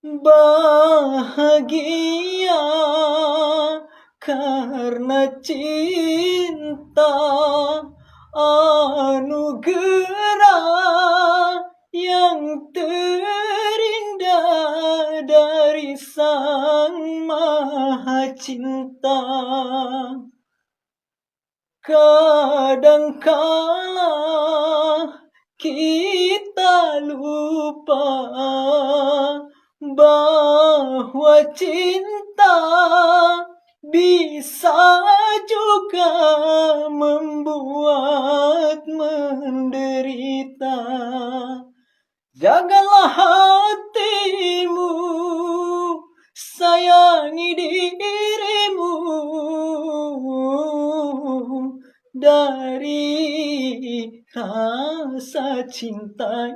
bahagia karena cinta, anugerah yang terindah dari Sang Maha Cinta. Kadangkala kita lupa bahwa cinta bisa juga membuat menderita. Jagalah hatimu, sayangi dirimu, dari rasa cinta